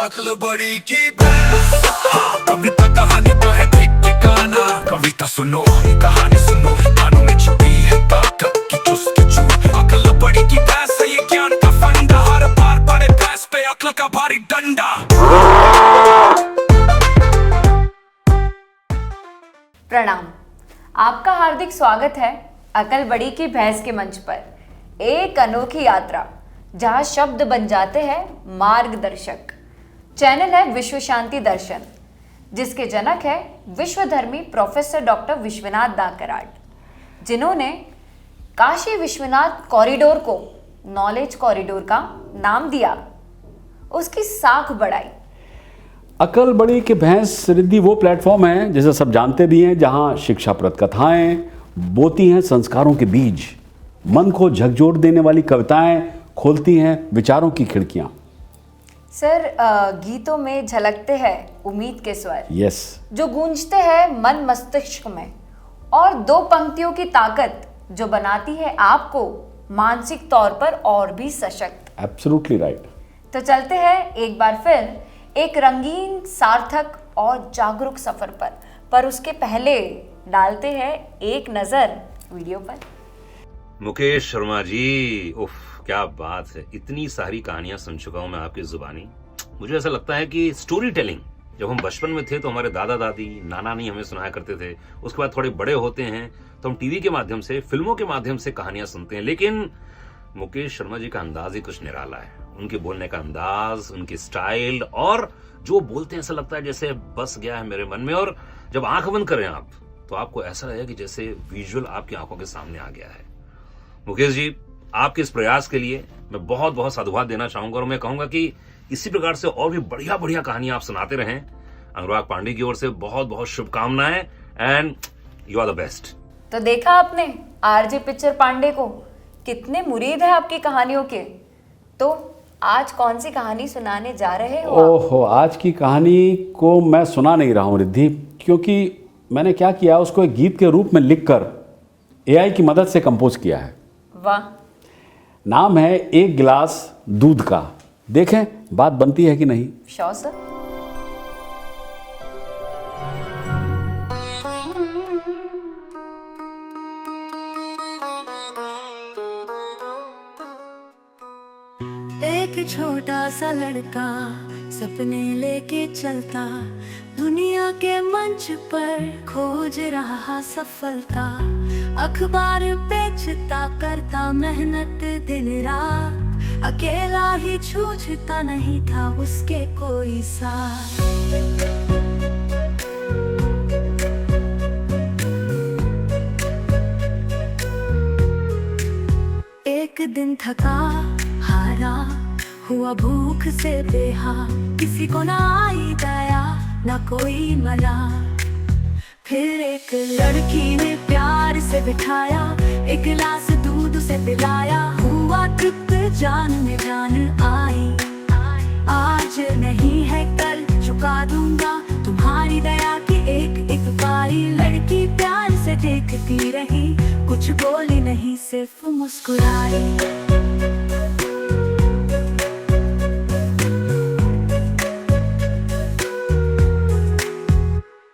अकल बड़ी की भैंस। कविता कहानी तो है ठीक ठिकाना, कविता सुनो कहानी सुनो, कानों में छुपी है ताकत की चुस्की चू। अकल बड़ी की भैंस है ये ज्ञान का फंडा, हर बार पड़े भैंस पे अकल का भारी डंडा। प्रणाम, आपका हार्दिक स्वागत है अकल बड़ी की भैंस के मंच पर। एक अनोखी यात्रा जहां शब्द बन जाते हैं मार्गदर्शक। चैनल है विश्व शांति दर्शन, जिसके जनक है विश्वधर्मी प्रोफेसर डॉक्टर विश्वनाथ दा कराड, जिन्होंने काशी विश्वनाथ कॉरिडोर को नॉलेज कॉरिडोर का नाम दिया, उसकी साख बढ़ाई। अकल बड़ी के भैंस रिद्धि वो प्लेटफॉर्म है, जैसे सब जानते भी हैं, जहां शिक्षाप्रद कथाएं बोती हैं संस्कारों के बीज, मन को झकझोर देने वाली कविताएं खोलती हैं विचारों की खिड़कियां। सर, गीतों में झलकते हैं उम्मीद के स्वर, यस, जो गूंजते हैं मन मस्तिष्क में, और दो पंक्तियों की ताकत जो बनाती है आपको मानसिक तौर पर और भी सशक्त। Absolutely right. तो चलते हैं एक बार फिर एक रंगीन, सार्थक और जागरूक सफर पर उसके पहले डालते हैं एक नजर वीडियो पर। मुकेश शर्मा जी, उफ क्या बात है, इतनी सारी कहानियां सुन चुका हूं मैं आपकी जुबानी। मुझे ऐसा लगता है कि स्टोरी टेलिंग जब हम बचपन में थे तो हमारे दादा दादी नाना नानी हमें सुनाया करते थे, उसके बाद थोड़े बड़े होते हैं तो हम टीवी के माध्यम से, फिल्मों के माध्यम से कहानियां सुनते हैं। लेकिन मुकेश शर्मा जी का अंदाज ही कुछ निराला है। उनके बोलने का अंदाज, उनकी स्टाइल, और जो बोलते हैं ऐसा लगता है जैसे बस गया है मेरे मन में, और जब आंख बंद करें आप तो आपको ऐसा लगेगा कि जैसे विजुअल आपकी आंखों के सामने आ गया है। मुकेश जी, आपके इस प्रयास के लिए मैं बहुत बहुत साधुवाद देना चाहूंगा, और मैं कहूंगा कि इसी प्रकार से और भी बढ़िया बढ़िया कहानियां आप सुनाते रहें। अनुराग पांडे की ओर से बहुत बहुत शुभकामनाएं, and you are the best. तो देखा आपने आरजे पिक्चर पांडे को, कितने मुरीद है आपकी कहानियों के। तो आज कौन सी कहानी सुनाने जा रहे हो? ओहो, आज की कहानी को मैं सुना नहीं रहा हूँ रिद्धि, क्योंकि मैंने क्या किया, उसको एक गीत के रूप में लिखकर एआई की मदद से कंपोज किया है। वाह। नाम है एक गिलास दूध का। देखें बात बनती है कि नहीं। Sure sir. एक छोटा सा लड़का सपने लेके चलता, दुनिया के मंच पर खोज रहा सफलता। अखबार बेचता, करता मेहनत दिन रात, अकेला ही जूझता नहीं था उसके कोई साथ। एक दिन थका हारा हुआ, भूख से बेहाल, किसी को ना आई दया ना कोई मला। फिर एक लड़की ने प्यार से बिठाया, एक गिलास दूध से पिलाया, हुआ तृप्त जान में जान आई। आज नहीं है कल चुका दूंगा तुम्हारी दया की एक एक बारी। लड़की प्यार से देखती रही, कुछ बोली नहीं, सिर्फ मुस्कुराई।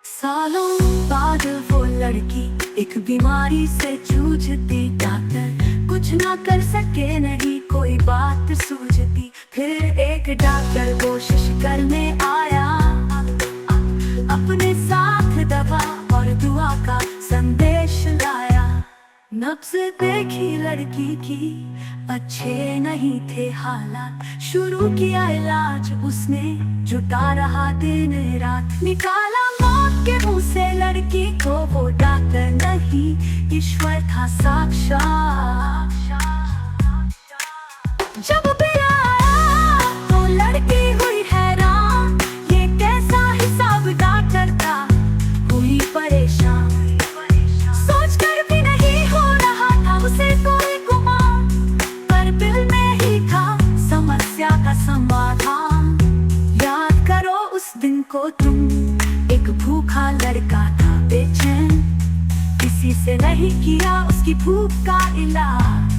सालों बाद वो लड़की एक बीमारी से जूझती, डॉक्टर कुछ ना कर सके, नहीं कोई बात सूझती। फिर एक डॉक्टर कोशिश करने आया, अपने साथ दवा और दुआ का संदेश लाया। नब्ज देखी लड़की की, अच्छे नहीं थे हालात, शुरू किया इलाज उसने, जुटा रहा दिन रात। निकाला मौत के मुंह से लड़की को, वो डॉक्टर नहीं ईश्वर था साक्षात। जब बिल आया तो लड़की हुई हैरान, ये कैसा हिसाब डॉक्टर का, हुई परेशान। सोच कर भी नहीं हो रहा था उसे कोई गुमान, पर बिल में ही था समस्या का समाधान। याद करो उस दिन को तुम, एक भूखा लड़का था बेचैन, किसी से नहीं किया उसकी भूख का इलाज।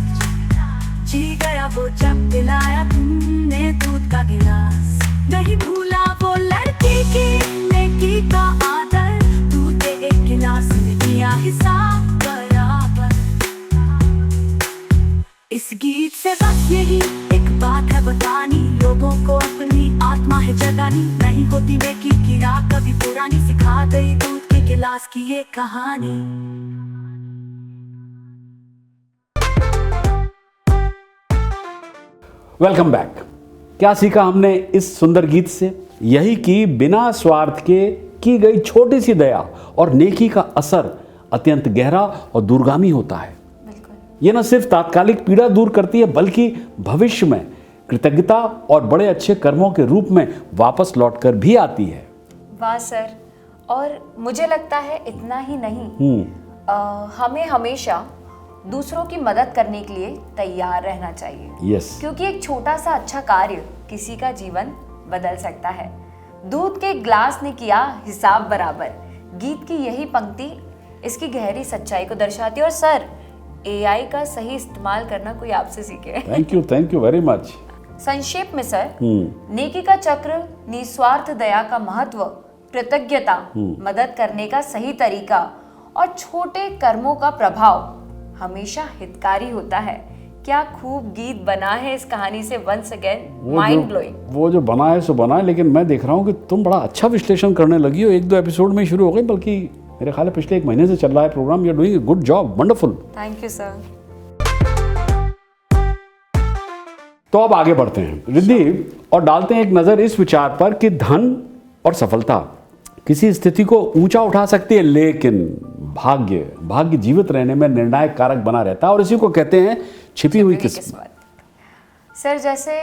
जी गया वो जब पिलाया तुमने दूध का गिलास, नहीं भूला वो लड़की की नेकी का आदर, दूध एक गिलास में दिया हिसाब बराबर। इस गीत से बस यही एक बात है बतानी, लोगों को अपनी आत्मा है जगानी, नहीं होती नेकी की राह कभी पुरानी, सिखा गई दूध के गिलास की ये कहानी। Welcome back. क्या सीखा हमने इस सुंदर गीत से? यही कि बिना स्वार्थ के की गई छोटी सी दया और नेकी का असर अत्यंत गहरा और दूरगामी होता है। बिल्कुल। ये न सिर्फ तात्कालिक पीड़ा दूर करती है बल्कि भविष्य में कृतज्ञता और बड़े अच्छे कर्मों के रूप में वापस लौटकर भी आती है। वाह सर, और मुझे लगता है इतना ही नहीं, हमें हमेशा दूसरों की मदद करने के लिए तैयार रहना चाहिए। यस। क्योंकि एक छोटा सा अच्छा कार्य किसी का जीवन बदल सकता है। दूध के ग्लास ने किया हिसाब बराबर, गीत की यही पंक्ति इसकी गहरी सच्चाई को दर्शाती है। और सर, एआई का सही इस्तेमाल करना कोई आपसे सीखे। Thank you very much. संक्षेप में सर, नेकी का चक्र, निस्वार्थ दया का महत्व, कृतज्ञता, मदद करने का सही तरीका और छोटे कर्मों का प्रभाव हमेशा हितकारी होता है। क्या खूब गीत बना है इस कहानी से। Once again mind blowing. वो जो बना है सो बना है, लेकिन मैं देख रहा हूँ कि तुम बड़ा अच्छा विश्लेषण करने लगी हो। 1-2 एपिसोड में शुरू हो गई, बल्कि मेरे ख्याल है पिछले 1 महीने से चल रहा है program. You are doing a good job, wonderful. Thank you sir. तो अब आगे बढ़ते हैं रिद्धि, और डालते हैं एक नजर इस विचार पर कि धन और सफलता किसी स्थिति को ऊंचा उठा सकती है, लेकिन भाग्य जीवित रहने में निर्णायक कारक बना रहता है, और इसी को कहते हैं छिपी हुई किस्मत। सर, जैसे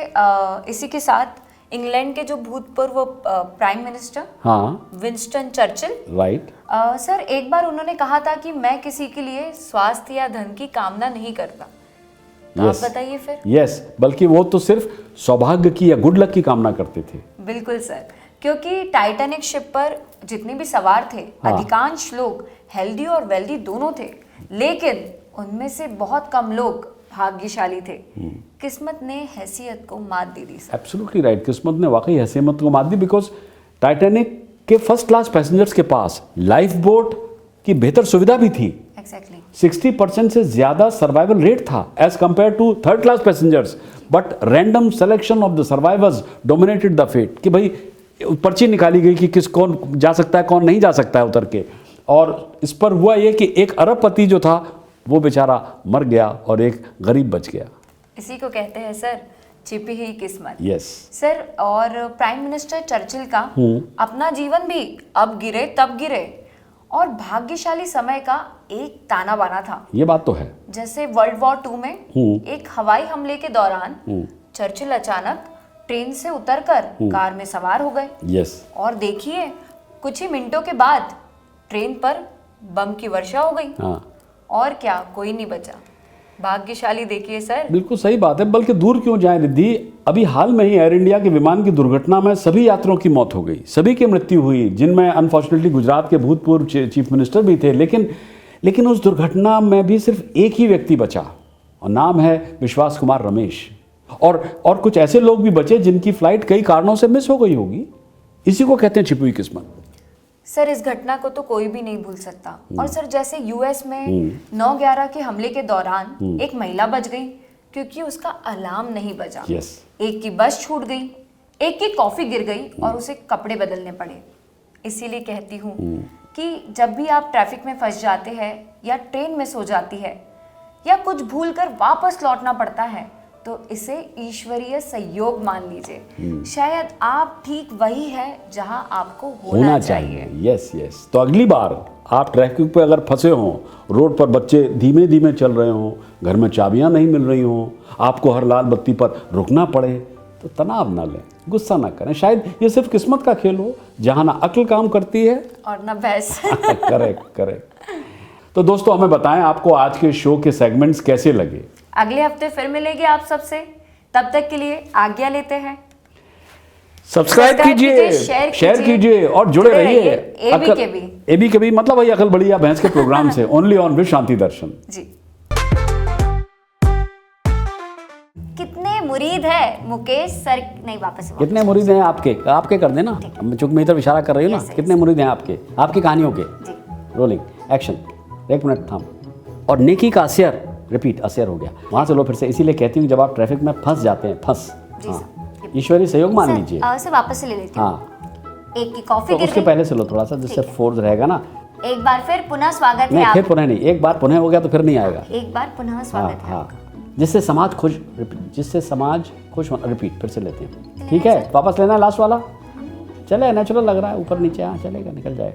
इसी के साथ इंग्लैंड के जो भूतपूर्व प्राइम मिनिस्टर, हाँ, विंस्टन चर्चिल, राइट, सर, एक बार उन्होंने कहा था कि मैं किसी के लिए स्वास्थ्य या धन की कामना नहीं करता। तो आप बताइए फिर। यस, बल्कि वो तो सिर्फ सौभाग्य की या गुड लक की कामना करते थे। बिल्कुल सर, क्योंकि टाइटैनिक शिप पर जितने भी सवार थे, अधिकांश लोग हेल्दी और वेल्दी दोनों थे, लेकिन उनमें से बहुत कम लोग भाग्यशाली थे। किस्मत ने हैसियत को मात दे दी सर। एब्सोल्युटली राइट, किस्मत ने वाकई हैसियत को मात दी, बिकॉज टाइटैनिक के फर्स्ट क्लास पैसेंजर्स के पास लाइफ बोट की बेहतर सुविधा भी थी। एग्जैक्टली 60% से ज्यादा सर्वाइवल रेट था as compare to third class passengers, but random selection of the survivors dominated the fate. कि भाई पर्ची निकाली गई कि कौन जा सकता है, कौन नहीं जा सकता है उतर के, और इस पर हुआ ये कि एक अरबपति जो था वो बेचारा मर गया और एक गरीब बच गया। इसी को कहते हैं सर छिपी हुई किस्मत। यस सर, और प्राइम मिनिस्टर चर्चिल का अपना जीवन भी अब गिरे तब गिरे और भाग्यशाली समय का एक ताना बाना था। ये बात तो है। जैसे वर्ल्ड वॉर 2 में एक हवाई हमले के दौरान चर्चिल अचानक ट्रेन से उतरकर कार में सवार हो गए। यस, और देखिए कुछ ही मिनटों के बाद ट्रेन पर बम की वर्षा हो गई। हाँ, और क्या, कोई नहीं बचा। भाग्यशाली देखिए सर। बिल्कुल सही बात है। बल्कि दूर क्यों जाए रिद्धि, अभी हाल में ही एयर इंडिया के विमान की दुर्घटना में सभी यात्रियों की मौत हो गई, सभी की मृत्यु हुई, जिनमें अनफॉर्चुनेटली गुजरात के भूतपूर्व चीफ मिनिस्टर भी थे। लेकिन उस दुर्घटना में भी सिर्फ एक ही व्यक्ति बचा, और नाम है विश्वास कुमार रमेश। और कुछ ऐसे लोग भी बचे जिनकी फ्लाइट कई कारणों से मिस हो गई होगी। इसी को कहते हैं छिपी हुई किस्मत। सर, इस घटना को तो कोई भी नहीं भूल सकता। और सर, जैसे यूएस में 9/11 के हमले के दौरान एक महिला बच गई क्योंकि उसका अलार्म नहीं बजा। एक की बस छूट गई, एक की कॉफी गिर गई और उसे कपड़े बदलने पड़े। इसीलिए कहती हूँ कि जब भी आप ट्रैफिक में फंस जाते हैं या ट्रेन मिस हो जाती है या कुछ भूल कर वापस लौटना पड़ता है, तो इसे ईश्वरीय सहयोग मान लीजिए। शायद आप ठीक वही है जहां आपको होना चाहिए। यस। तो अगली बार आप ट्रैफिक पे अगर फंसे हों, रोड पर बच्चे धीमे धीमे चल रहे हों, घर में चाबियां नहीं मिल रही हों, आपको हर लाल बत्ती पर रुकना पड़े, तो तनाव ना लें, गुस्सा ना करें। शायद ये सिर्फ किस्मत का खेल हो जहां ना अक्ल काम करती है और ना बहस। करेक्ट। तो दोस्तों, हमें बताएं आपको आज के शो के सेगमेंट्स कैसे लगे। अगले हफ्ते फिर मिलेंगे आप सबसे, तब तक के लिए आज्ञा लेते हैं। सब्सक्राइब कीजिए, शेयर कीजिए और जुड़े रहिए एबी के भी मतलब वही अकल बढ़िया भैंस के प्रोग्राम से, ओनली ऑन विश्व शांति दर्शन। जी। कितने मुरीद है मुकेश सर? नहीं, वापस कितने मुरीद हैं आपके? आपके कर देना, चूंकि मेरी तरफ इशारा कर रही हूँ ना। Yes, कितने मुरीद हैं आपके, आपकी कहानियों के? जी। Rolling action. 1 मिनट थाम। और नेकी का असर, रिपीट, असर हो गया। वहाँ से लो फिर से। इसीलिए कहती हूँ जब आप ट्रैफिक में फंस जाते हैं, फंस, जी हाँ, सर। ईश्वरी सहयोग मान सर, लीजिए। सर वापस से ले लेती हूँ। हाँ, एक की कॉफी तो गिर उसके गई। पहले से लो थोड़ा सा, जिससे ठीक है। फोर्स रहेगा ना। एक बार फिर पुनः स्वागत है नहीं, फिर आप। पुनः नहीं, एक बार पुनः हो गया तो फिर नहीं आएगा। एक बार पुनः हाँ स्वागत है हाँ, आपका। जिससे समाज खुश, जिससे समाज खुश, रिपीट फिर से लेते हैं। ठीक है, वापस लेना है लास्ट वाला। चले, नेचुरल लग रहा है, ऊपर नीचे, हाँ चलेगा, निकल जाए।